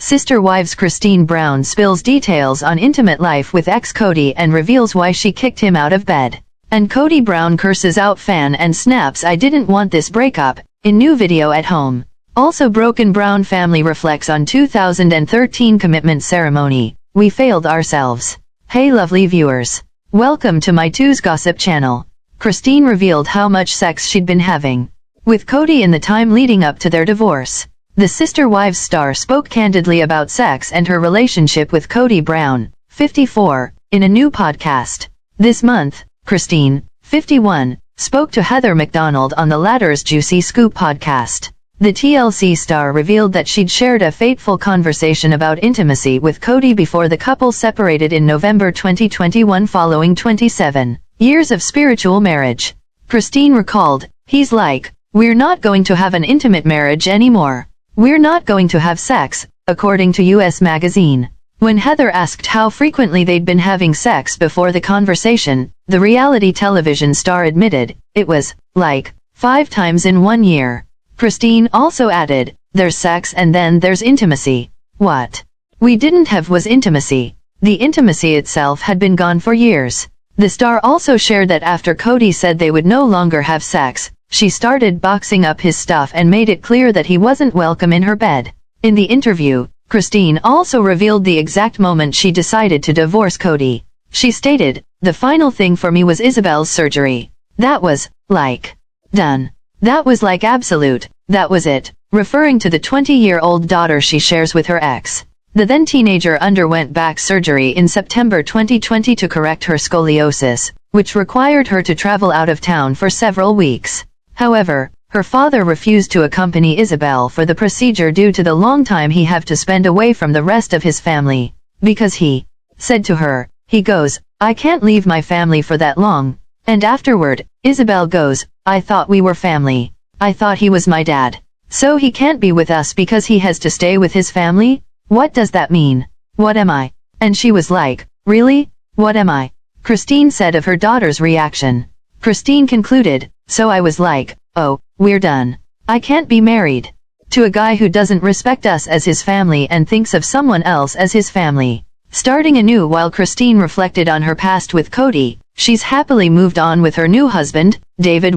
Sister Wives Christine Brown spills details on intimate life with ex Kody and reveals why she kicked him out of bed. And Kody Brown curses out fan and snaps "I didn't want this breakup" in new video at home. Also, Broken Brown family reflects on 2013 commitment ceremony. "We failed ourselves." Hey lovely viewers. Welcome to my Two's Gossip channel. Christine revealed how much sex she'd been having with Kody in the time leading up to their divorce. The Sister Wives star spoke candidly about sex and her relationship with Kody Brown, 54, in a new podcast. This month, Christine, 51, spoke to Heather McDonald on the latter's Juicy Scoop podcast. The TLC star revealed that she'd shared a fateful conversation about intimacy with Kody before the couple separated in November 2021 following 27 years of spiritual marriage. Christine recalled, "He's like, we're not going to have an intimate marriage anymore. We're not going to have sex," according to US Magazine. When Heather asked how frequently they'd been having sex before the conversation, the reality television star admitted, it was, like, 5 times in 1 year. Christine also added, "There's sex and then there's intimacy. What we didn't have was intimacy." The intimacy itself had been gone for years. The star also shared that after Kody said they would no longer have sex, she started boxing up his stuff and made it clear that he wasn't welcome in her bed. In the interview, Christine also revealed the exact moment she decided to divorce Kody. She stated, "The final thing for me was Ysabel's surgery. That was, like, done. That was like absolute, that was it," referring to the 20-year-old daughter she shares with her ex. The then teenager underwent back surgery in September 2020 to correct her scoliosis, which required her to travel out of town for several weeks. However, her father refused to accompany Ysabel for the procedure due to the long time he had to spend away from the rest of his family. Because he said to her, he goes, "I can't leave my family for that long." And afterward, Ysabel goes, "I thought we were family. I thought he was my dad. So he can't be with us because he has to stay with his family? What does that mean? What am I?" And she was like, "Really? What am I?" Christine said of her daughter's reaction. Christine concluded, "So I was like, oh, we're done. I can't be married to a guy who doesn't respect us as his family and thinks of someone else as his family." Starting anew while Christine reflected on her past with Kody, she's happily moved on with her new husband, Devid,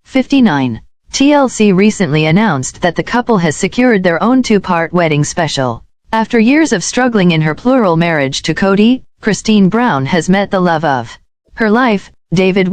59. TLC recently announced that the couple has secured their own 2-part wedding special. After years of struggling in her plural marriage to Kody, Christine Brown has met the love of her life, Devid,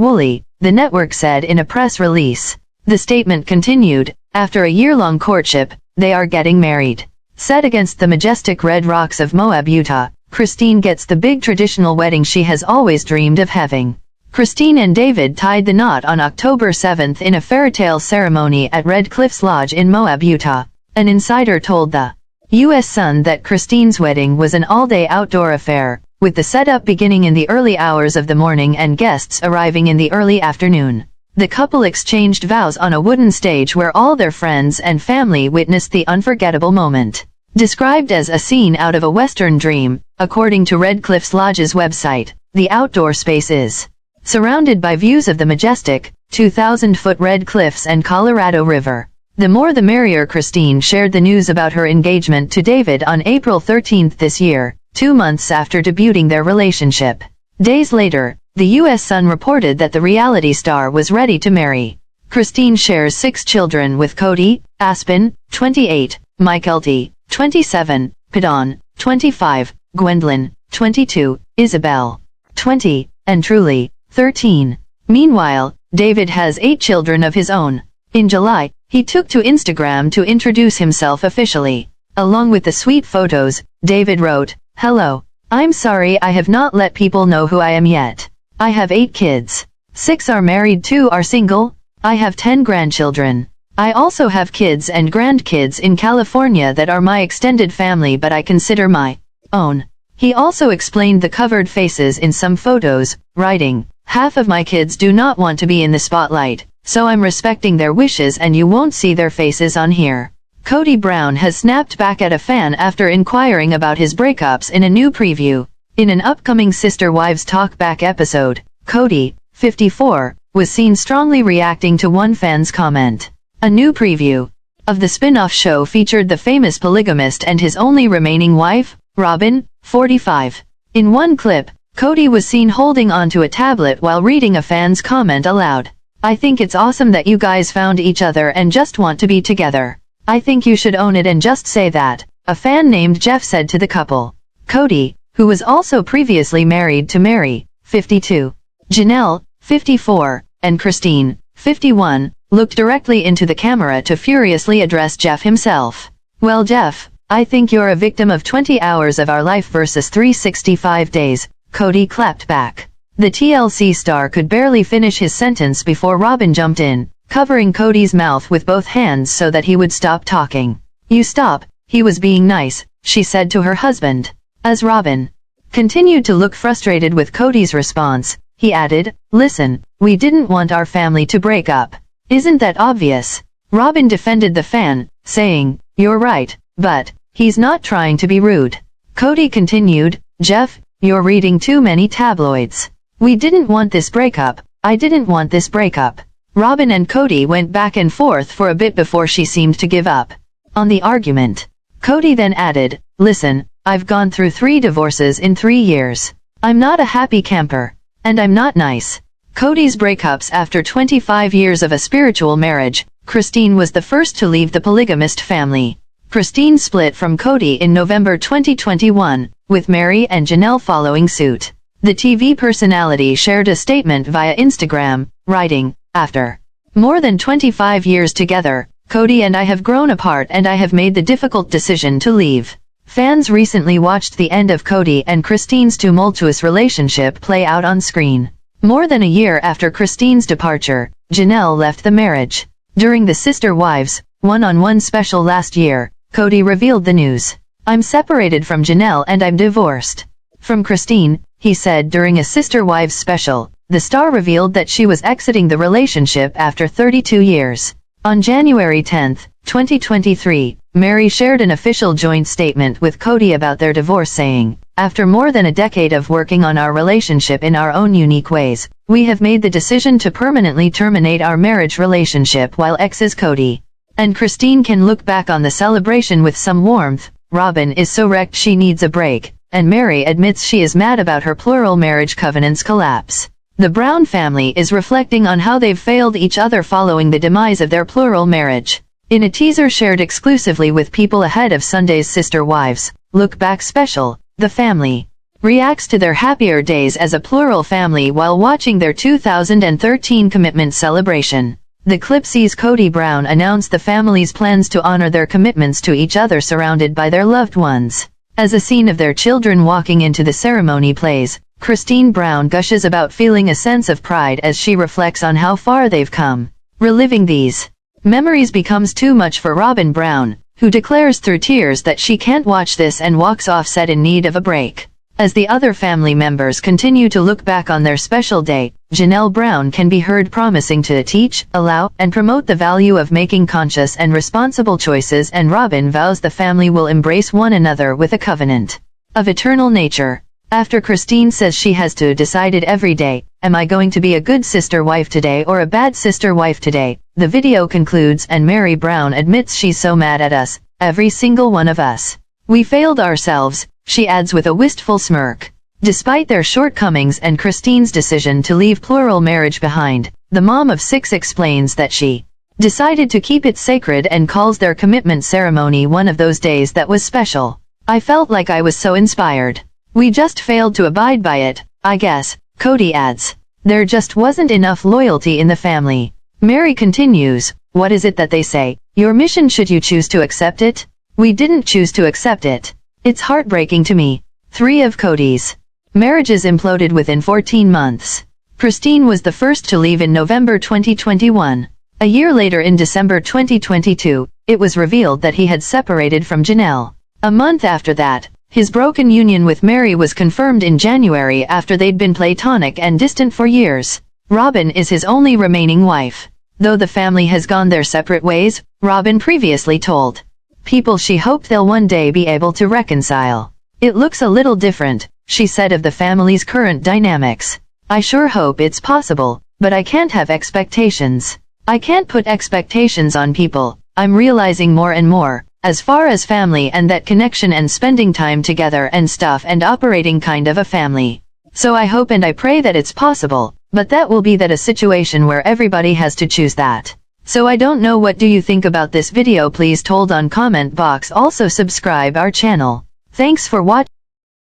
the network said in a press release. The statement continued, "After a year-long courtship, they are getting married." Set against the majestic red rocks of Moab, Utah, Christine gets the big traditional wedding she has always dreamed of having. Christine and Devid tied the knot on October 7 in a fairytale ceremony at Red Cliffs Lodge in Moab, Utah. An insider told the U.S. Sun that Christine's wedding was an all-day outdoor affair, with the setup beginning in the early hours of the morning and guests arriving in the early afternoon. The couple exchanged vows on a wooden stage where all their friends and family witnessed the unforgettable moment. Described as a scene out of a Western dream, according to Red Cliffs Lodge's website, the outdoor space is surrounded by views of the majestic, 2,000-foot Red Cliffs and Colorado River. The more the merrier. Christine shared the news about her engagement to Devid on April 13 this year, 2 months after debuting their relationship. Days later, the U.S. Sun reported that the reality star was ready to marry. Christine shares 6 children with Kody, Aspyn, 28, Mykelti, 27, Paedon, 25, Gwendlyn, 22, Ysabel, 20, and Truely, 13. Meanwhile, Devid has 8 children of his own. In July, he took to Instagram to introduce himself officially. Along with the sweet photos, Devid wrote, "Hello. I'm sorry I have not let people know who I am yet. I have 8 kids. 6 are married, 2 are single. I have 10 grandchildren. I also have kids and grandkids in California that are my extended family but I consider my own." He also explained the covered faces in some photos, writing, "Half of my kids do not want to be in the spotlight, so I'm respecting their wishes and you won't see their faces on here." Kody Brown has snapped back at a fan after inquiring about his breakups in a new preview. In an upcoming Sister Wives Talk Back episode, Kody, 54, was seen strongly reacting to one fan's comment. A new preview. of the spin-off show featured the famous polygamist and his only remaining wife, Robyn, 45. In one clip, Kody was seen holding onto a tablet while reading a fan's comment aloud. "I think it's awesome that you guys found each other and just want to be together. I think you should own it and just say that," a fan named Jeff said to the couple. Kody, who was also previously married to Meri, 52, Janelle, 54, and Christine, 51, looked directly into the camera to furiously address Jeff himself. "Well, Jeff, I think you're a victim of 20 hours of our life versus 365 days, Kody clapped back. The TLC star could barely finish his sentence before Robyn jumped in, covering Kody's mouth with both hands so that he would stop talking. "You stop, he was being nice," she said to her husband. As Robyn continued to look frustrated with Kody's response, he added, "Listen, we didn't want our family to break up. Isn't that obvious?" Robyn defended the fan, saying, "You're right, but he's not trying to be rude." Kody continued, "Jeff, you're reading too many tabloids. We didn't want this breakup, I didn't want this breakup." Robyn and Kody went back and forth for a bit before she seemed to give up on the argument. Kody then added, "Listen, I've gone through 3 divorces in 3 years. I'm not a happy camper. And I'm not nice." Kody's breakups after 25 years of a spiritual marriage, Christine was the first to leave the polygamist family. Christine split from Kody in November 2021, with Meri and Janelle following suit. The TV personality shared a statement via Instagram, writing, "After more than 25 years together, Kody and I have grown apart and I have made the difficult decision to leave." Fans recently watched the end of Kody and Christine's tumultuous relationship play out on screen. More than a year after Christine's departure, Janelle left the marriage. During the Sister Wives one-on-one special last year, Kody revealed the news. "I'm separated from Janelle and I'm divorced from Christine," he said during a Sister Wives special. The star revealed that she was exiting the relationship after 32 years. On January 10, 2023, Meri shared an official joint statement with Kody about their divorce saying, "After more than a decade of working on our relationship in our own unique ways, we have made the decision to permanently terminate our marriage relationship while exes Kody and Christine can look back on the celebration with some warmth. Robyn is so wrecked she needs a break, and Meri admits she is mad about her plural marriage covenant's collapse." The Brown family is reflecting on how they've failed each other following the demise of their plural marriage. In a teaser shared exclusively with people ahead of Sunday's Sister Wives Look Back special, the family reacts to their happier days as a plural family while watching their 2013 commitment celebration. The clip sees Kody Brown announce the family's plans to honor their commitments to each other surrounded by their loved ones. As a scene of their children walking into the ceremony plays, Christine Brown gushes about feeling a sense of pride as she reflects on how far they've come. Reliving these memories becomes too much for Robyn Brown, who declares through tears that she can't watch this and walks off set in need of a break. As the other family members continue to look back on their special day, Janelle Brown can be heard promising to teach, allow, and promote the value of making conscious and responsible choices, and Robyn vows the family will embrace one another with a covenant of eternal nature. After Christine says she has to decide it every day, "Am I going to be a good sister wife today or a bad sister wife today?" The video concludes and Meri Brown admits she's so mad at us, every single one of us. "We failed ourselves," she adds with a wistful smirk. Despite their shortcomings and Christine's decision to leave plural marriage behind, the mom of 6 explains that she decided to keep it sacred and calls their commitment ceremony one of those days that was special. "I felt like I was so inspired. We just failed to abide by it, I guess," Kody adds. "There just wasn't enough loyalty in the family." Meri continues, "What is it that they say? Your mission should you choose to accept it? We didn't choose to accept it. It's heartbreaking to me." 3 of Kody's marriages imploded within 14 months. Christine was the first to leave in November 2021. A year later in December 2022, it was revealed that he had separated from Janelle. A month after that, his broken union with Meri was confirmed in January after they'd been platonic and distant for years. Robyn is his only remaining wife. Though the family has gone their separate ways, Robyn previously told people she hoped they'll one day be able to reconcile. "It looks a little different," she said of the family's current dynamics. "I sure hope it's possible, but I can't have expectations. I can't put expectations on people. I'm realizing more and more, as far as family and that connection and spending time together and stuff and operating kind of a family. So I hope and I pray that it's possible, but that will be that a situation where everybody has to choose that. So I don't know, what do you think about this video? Please told on comment box. Also subscribe our channel. Thanks for watching.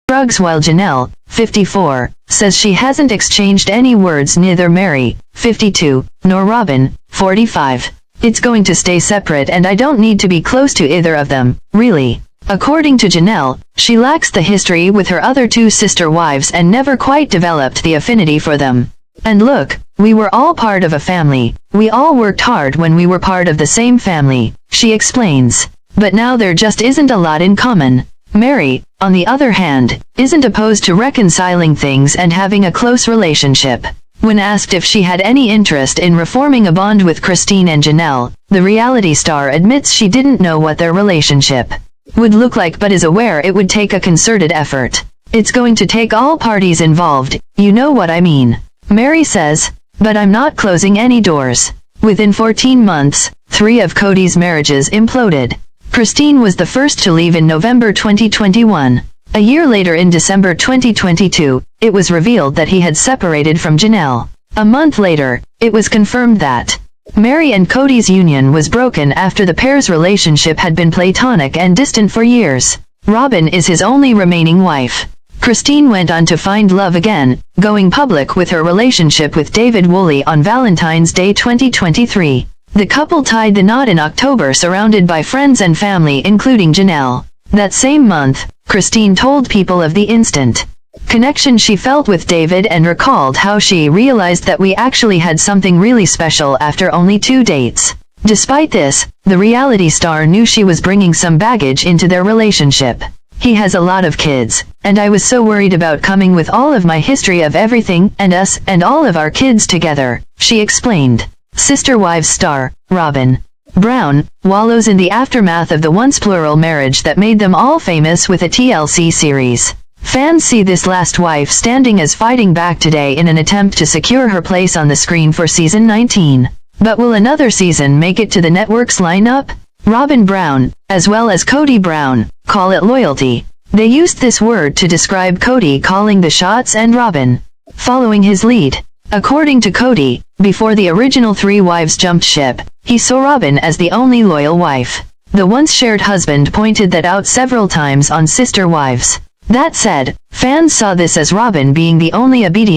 Drugs. While Janelle, 54, says she hasn't exchanged any words, neither Meri, 52, nor Robyn, 45. It's going to stay separate and I don't need to be close to either of them, really. According to Janelle, she lacks the history with her other two sister wives and never quite developed the affinity for them. And look, we were all part of a family. We all worked hard when we were part of the same family, she explains. But now there just isn't a lot in common. Meri, on the other hand, isn't opposed to reconciling things and having a close relationship. When asked if she had any interest in reforming a bond with Christine and Janelle, the reality star admits she didn't know what their relationship would look like, but is aware it would take a concerted effort. It's going to take all parties involved, you know what I mean. Meri says, but I'm not closing any doors. Within 14 months, 3 of Kody's marriages imploded. Christine was the first to leave in November 2021. A year later, in December 2022, it was revealed that he had separated from Janelle. A month later, it was confirmed that Meri and Kody's union was broken after the pair's relationship had been platonic and distant for years. Robyn is his only remaining wife. Christine went on to find love again, going public with her relationship with Devid on Valentine's Day 2023. The couple tied the knot in October, surrounded by friends and family including Janelle. That same month, Christine told People of the instant connection she felt with Devid and recalled how she realized that we actually had something really special after only 2 dates. Despite this, the reality star knew she was bringing some baggage into their relationship. He has a lot of kids, and I was so worried about coming with all of my history of everything and us and all of our kids together, she explained. Sister Wives star, Robyn Brown, wallows in the aftermath of the once plural marriage that made them all famous with a TLC series. Fans see this last wife standing as fighting back today in an attempt to secure her place on the screen for season 19. But will another season make it to the network's lineup? Robyn Brown, as well as Kody Brown, call it loyalty. They used this word to describe Kody calling the shots and Robyn following his lead. According to Kody, before the original 3 wives jumped ship, he saw Robyn as the only loyal wife. The once shared husband pointed that out several times on Sister Wives. That said, fans saw this as Robyn being the only obedient